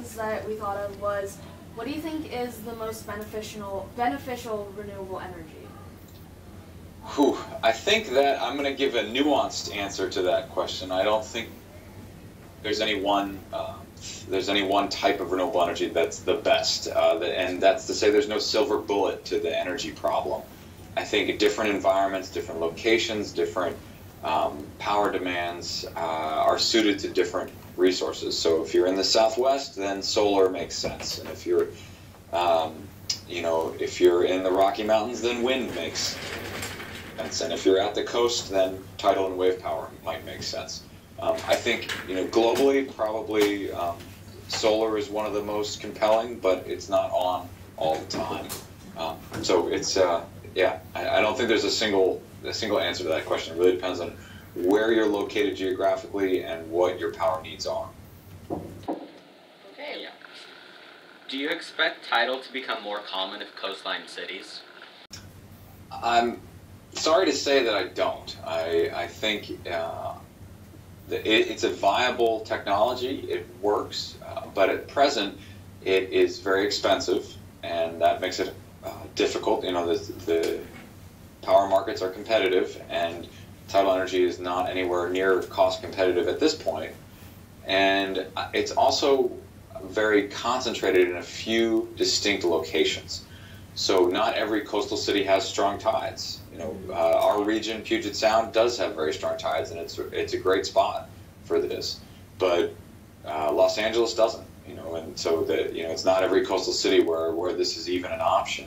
questions that we thought of was, what do you think is the most beneficial renewable energy? Whew. I think that I'm going to give a nuanced answer to that question. I don't think there's any one type of renewable energy that's the best, and that's to say there's no silver bullet to the energy problem. I think different environments, different locations, different power demands are suited to different resources. So if you're in the Southwest, then solar makes sense, and if you're if you're in the Rocky Mountains, then wind makes sense, and if you're at the coast, then tidal and wave power might make sense. I think globally, probably solar is one of the most compelling, but it's not on all the time. So it's yeah. I don't think there's a single answer to that question. It really depends on where you're located geographically and what your power needs are. Okay. Yeah. Do you expect tidal to become more common in coastline cities? I'm sorry to say that I don't. I think it's a viable technology. It works, but at present it is very expensive, and that makes it difficult. The power markets are competitive, and tidal energy is not anywhere near cost competitive at this point. And it's also very concentrated in a few distinct locations. So not every coastal city has strong tides. Our region, Puget Sound, does have very strong tides, and it's a great spot for this. But Los Angeles doesn't. And so it's not every coastal city where this is even an option.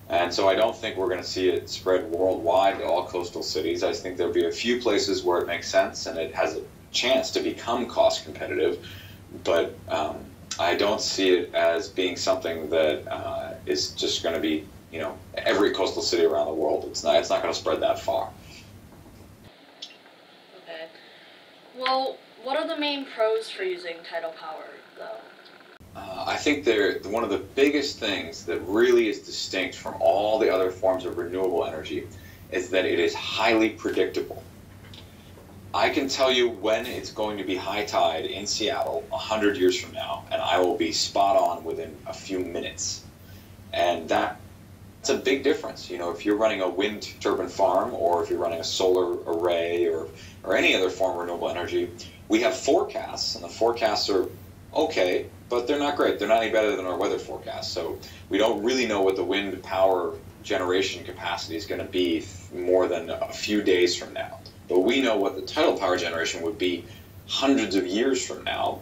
And so I don't think we're going to see it spread worldwide to all coastal cities. I think there'll be a few places where it makes sense and it has a chance to become cost competitive. But I don't see it as being something that is just going to be, every coastal city around the world. It's not going to spread that far. Okay. Well, what are the main pros for using tidal power, though? I think one of the biggest things that really is distinct from all the other forms of renewable energy is that it is highly predictable. I can tell you when it's going to be high tide in Seattle 100 years from now, and I will be spot on within a few minutes. And that's a big difference. If you're running a wind turbine farm, or if you're running a solar array, or any other form of renewable energy, we have forecasts, and the forecasts are okay, but they're not great. They're not any better than our weather forecasts. So we don't really know what the wind power generation capacity is going to be more than a few days from now. But we know what the tidal power generation would be hundreds of years from now,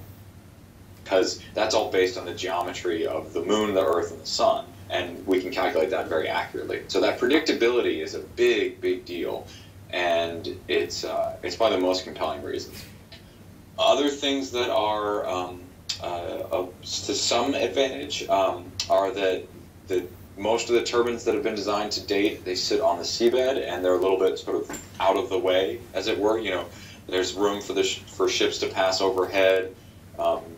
because that's all based on the geometry of the moon, the earth, and the sun, and we can calculate that very accurately. So that predictability is a big, big deal, and it's probably the most compelling reasons. Other things that are to some advantage are that most of the turbines that have been designed to date, they sit on the seabed, and they're a little bit sort of out of the way, as it were. There's room for ships to pass overhead.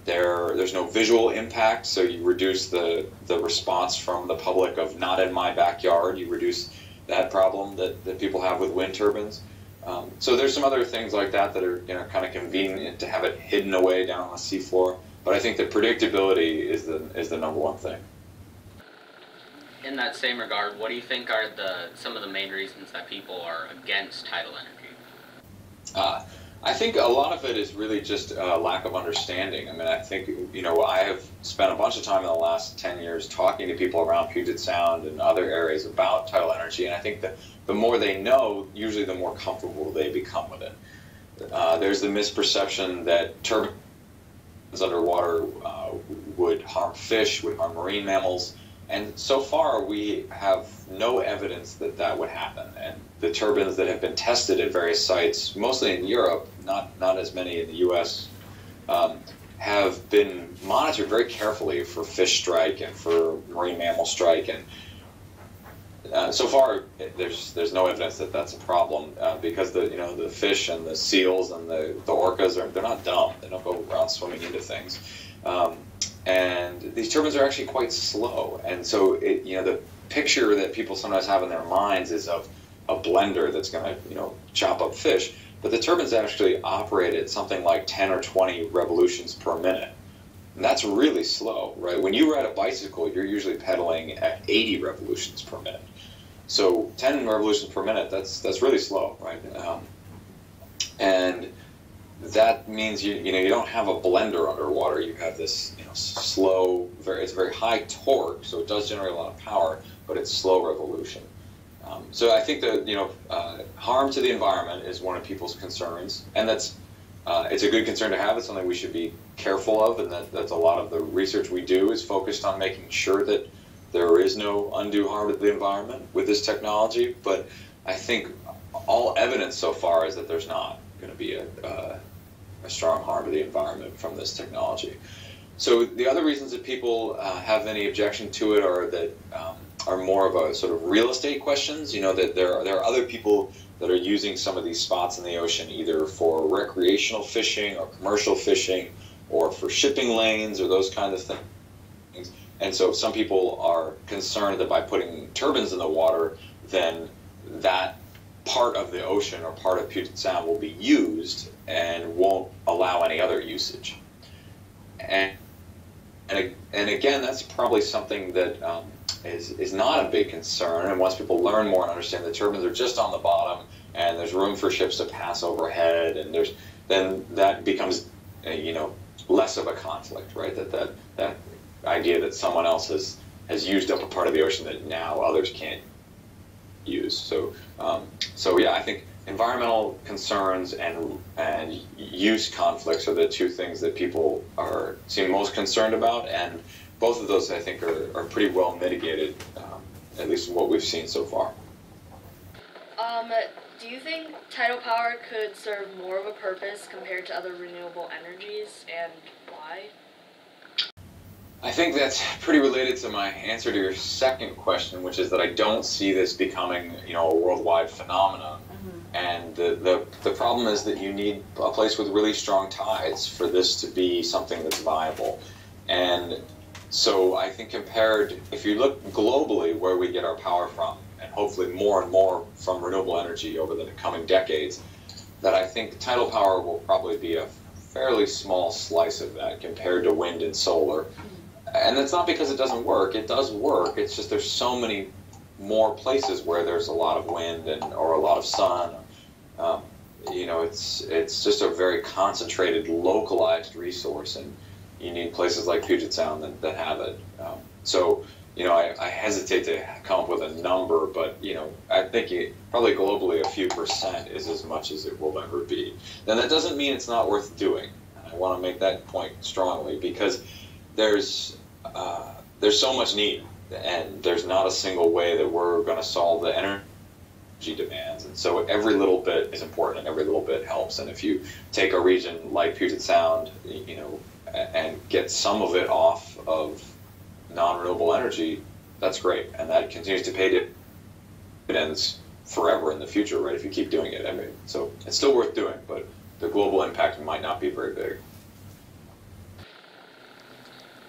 There's no visual impact, so you reduce the response from the public of "not in my backyard." You reduce that problem that people have with wind turbines. So there's some other things like that are kind of convenient to have it hidden away down on the seafloor. But I think the predictability is the number one thing. In that same regard, what do you think are some of the main reasons that people are against tidal energy? I think a lot of it is really just a lack of understanding. I mean, I think, I have spent a bunch of time in the last 10 years talking to people around Puget Sound and other areas about tidal energy, and I think that the more they know, usually the more comfortable they become with it. There's the misperception that turbines underwater would harm fish, would harm marine mammals. And so far, we have no evidence that that would happen. And the turbines that have been tested at various sites, mostly in Europe, not as many in the U.S., have been monitored very carefully for fish strike and for marine mammal strike. And so far, there's no evidence that that's a problem because the fish and the seals and the orcas they're not dumb. They don't go around swimming into things. And these turbines are actually quite slow, and so the picture that people sometimes have in their minds is of a blender that's going to chop up fish, but the turbines actually operate at something like 10 or 20 revolutions per minute, And that's really slow, right? When you ride a bicycle, you're usually pedaling at 80 revolutions per minute. So 10 revolutions per minute, that's really slow, right? And that means you don't have a blender underwater. You have this slow, it's very high torque, so it does generate a lot of power, but it's slow revolution. So I think that harm to the environment is one of people's concerns, and that's it's a good concern to have. It's something we should be careful of, and that's a lot of the research we do is focused on making sure that there is no undue harm to the environment with this technology. But I think all evidence so far is that there's not going to be a strong harm to the environment from this technology. So the other reasons that people have any objection to it are that are more of a sort of real estate questions. That there are other people that are using some of these spots in the ocean either for recreational fishing or commercial fishing or for shipping lanes or those kind of things. And so some people are concerned that by putting turbines in the water, then that part of the ocean or part of Puget Sound will be used and won't allow any other usage. And again, that's probably something that is not a big concern. And once people learn more and understand the turbines are just on the bottom and there's room for ships to pass overhead, and then that becomes less of a conflict, right? That idea that someone else has used up a part of the ocean that now others can't use. So yeah, I think environmental concerns and use conflicts are the two things that people seem most concerned about, and both of those I think are pretty well mitigated, at least from what we've seen so far. Do you think tidal power could serve more of a purpose compared to other renewable energies, and why? I think that's pretty related to my answer to your second question, which is that I don't see this becoming, a worldwide phenomenon. Mm-hmm. And the problem is that you need a place with really strong tides for this to be something that's viable. And so I think if you look globally where we get our power from, and hopefully more and more from renewable energy over the coming decades, that I think tidal power will probably be a fairly small slice of that compared to wind and solar. And that's not because it doesn't work. It does work. It's just there's so many more places where there's a lot of wind or a lot of sun. It's just a very concentrated, localized resource, and you need places like Puget Sound that have it. I hesitate to come up with a number, but I think probably globally a few percent is as much as it will ever be. Then that doesn't mean it's not worth doing. And I want to make that point strongly, because there's so much need, and there's not a single way that we're going to solve the energy demands. And so every little bit is important, and every little bit helps. And if you take a region like Puget Sound, and get some of it off of non-renewable energy, that's great, and that continues to pay dividends forever in the future, right? If you keep doing it, so it's still worth doing, but the global impact might not be very big.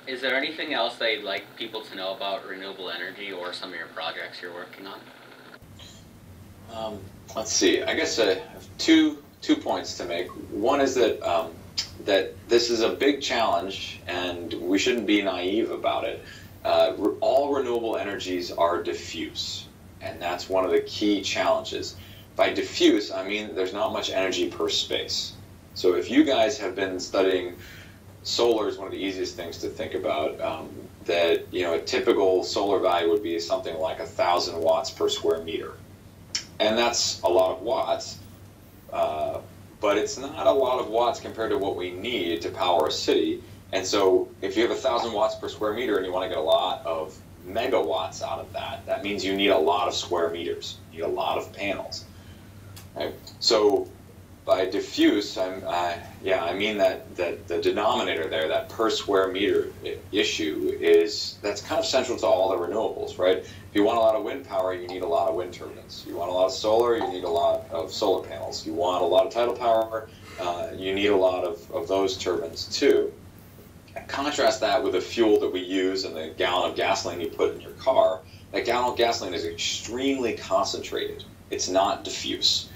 Is there anything else that you'd like people to know about renewable energy or some of your projects you're working on? Let's see. I guess I have two points to make. One is that this is a big challenge, and we shouldn't be naive about it. All renewable energies are diffuse, and that's one of the key challenges. By diffuse, I mean there's not much energy per space. So if you guys have been studying solar, is one of the easiest things to think about. That a typical solar value would be something like 1,000 watts per square meter, and that's a lot of watts. But it's not a lot of watts compared to what we need to power a city. And so if you have 1,000 watts per square meter and you want to get a lot of megawatts out of that, that means you need a lot of square meters. You need a lot of panels. Right? So by diffuse, I mean that the denominator there, that per square meter issue, that's kind of central to all the renewables, right? If you want a lot of wind power, you need a lot of wind turbines. You want a lot of solar, you need a lot of solar panels. You want a lot of tidal power, you need a lot of those turbines too. And contrast that with the fuel that we use and the gallon of gasoline you put in your car. That gallon of gasoline is extremely concentrated. It's not diffuse.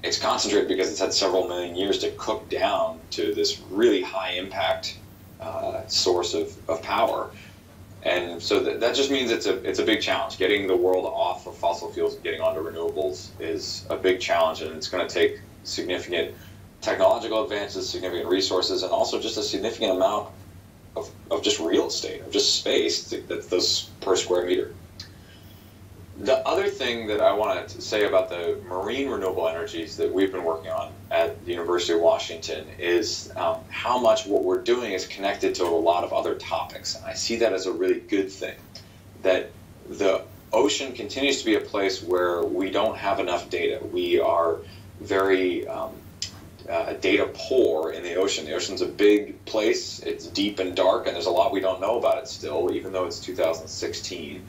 It's concentrated because it's had several million years to cook down to this really high impact source of power. And so that just means it's a big challenge. Getting the world off of fossil fuels and getting onto renewables is a big challenge, and it's going to take significant technological advances, significant resources, and also just a significant amount of just real estate, of just space that's those per square meter. The other thing that I want to say about the marine renewable energies that we've been working on at the University of Washington is how much what we're doing is connected to a lot of other topics. And I see that as a really good thing, that the ocean continues to be a place where we don't have enough data. We are very data poor in the ocean. The ocean's a big place. It's deep and dark, and there's a lot we don't know about it still, even though it's 2016.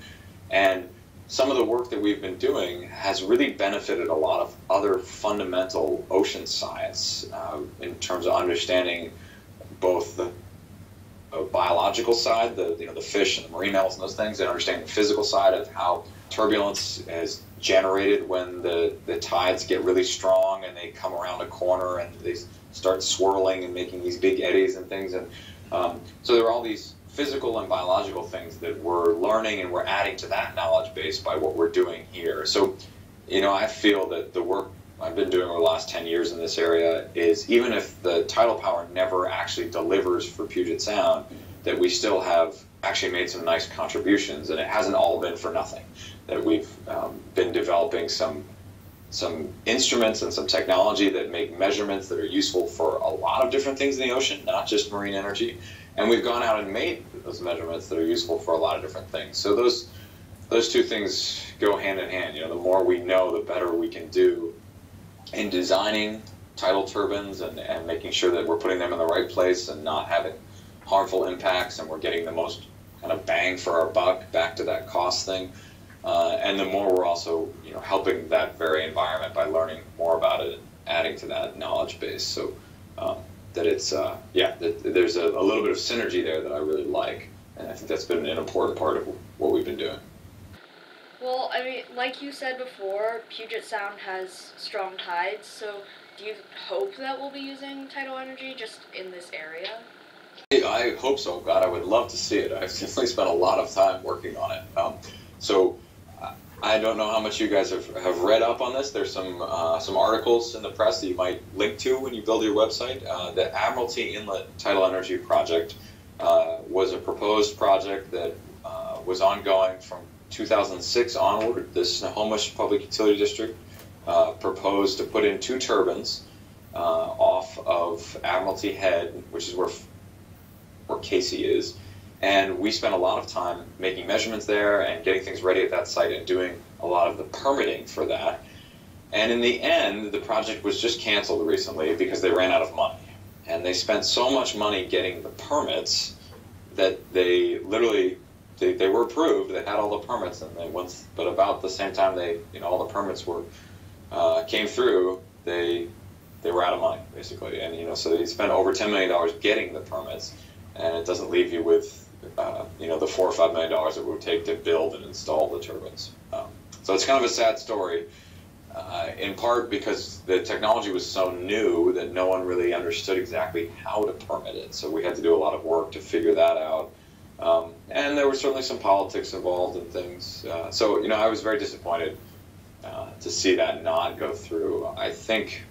And some of the work that we've been doing has really benefited a lot of other fundamental ocean science in terms of understanding both the biological side, the fish and the marine mammals and those things, and understanding the physical side of how turbulence is generated when the tides get really strong and they come around a corner and they start swirling and making these big eddies and things. And so there are all these physical and biological things that we're learning, and we're adding to that knowledge base by what we're doing here. So, I feel that the work I've been doing over the last 10 years in this area is, even if the tidal power never actually delivers for Puget Sound, that we still have actually made some nice contributions, and it hasn't all been for nothing. That we've been developing some instruments and some technology that make measurements that are useful for a lot of different things in the ocean, not just marine energy. And we've gone out and made those measurements that are useful for a lot of different things. So those two things go hand in hand. The more we know, the better we can do in designing tidal turbines and making sure that we're putting them in the right place and not having harmful impacts, and we're getting the most kind of bang for our buck, back to that cost thing. And the more we're also, helping that very environment by learning more about it and adding to that knowledge base. So that it's, that there's a little bit of synergy there that I really like. And I think that's been an important part of what we've been doing. Well, I mean, like you said before, Puget Sound has strong tides, so do you hope that we'll be using tidal energy just in this area? I hope so. God, I would love to see it. I've definitely spent a lot of time working on it. So I don't know how much you guys have read up on this. There's some articles in the press that you might link to when you build your website. The Admiralty Inlet Tidal Energy Project was a proposed project that was ongoing from 2006 onward. The Snohomish Public Utility District proposed to put in 2 turbines off of Admiralty Head, which is where Casey is. And we spent a lot of time making measurements there and getting things ready at that site and doing a lot of the permitting for that. And in the end, the project was just canceled recently because they ran out of money. And they spent so much money getting the permits that they literally, they were approved, they had all the permits, and but about the same time all the permits came through, they were out of money, basically. And, so they spent over $10 million getting the permits, and it doesn't leave you with the $4 or $5 million that it would take to build and install the turbines. So it's kind of a sad story, in part because the technology was so new that no one really understood exactly how to permit it. So we had to do a lot of work to figure that out. And there were certainly some politics involved and things. So I was very disappointed to see that not go through. I think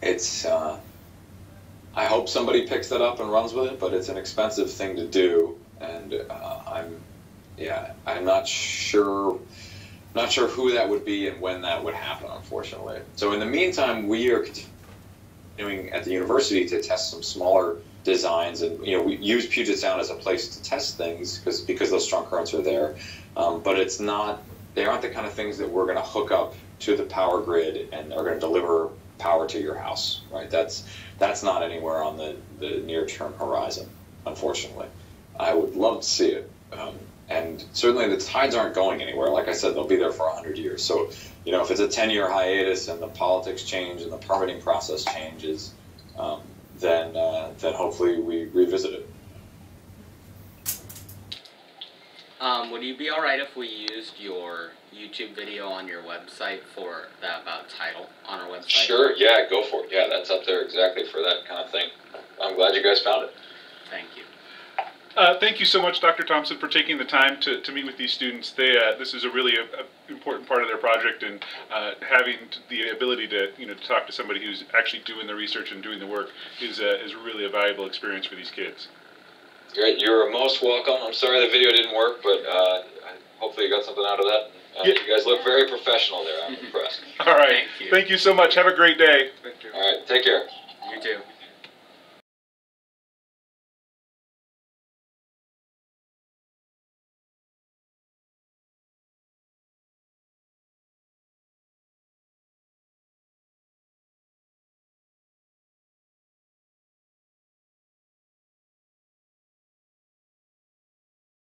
it's... I hope somebody picks that up and runs with it, but it's an expensive thing to do, and I'm not sure who that would be and when that would happen, unfortunately. So in the meantime, we are continuing at the university to test some smaller designs, and we use Puget Sound as a place to test things because those strong currents are there, but they aren't the kind of things that we're going to hook up to the power grid and are going to deliver power to your house, right? That's not anywhere on the near-term horizon, unfortunately. I would love to see it. And certainly the tides aren't going anywhere. Like I said, they'll be there for 100 years. So, if it's a 10-year hiatus and the politics change and the permitting process changes, then hopefully we revisit it. Would you be alright if we used your YouTube video on your website for that about Tidal on our website? Sure, yeah, go for it. Yeah, that's up there exactly for that kind of thing. I'm glad you guys found it. Thank you. Thank you so much, Dr. Thomson, for taking the time to meet with these students. This is a really important part of their project, and having the ability to to talk to somebody who's actually doing the research and doing the work is really a valuable experience for these kids. Great, you're most welcome. I'm sorry the video didn't work, but hopefully you got something out of that. Yeah. You guys look very professional there. I'm impressed. All right. Thank you. Thank you so much. Have a great day. All right, take care.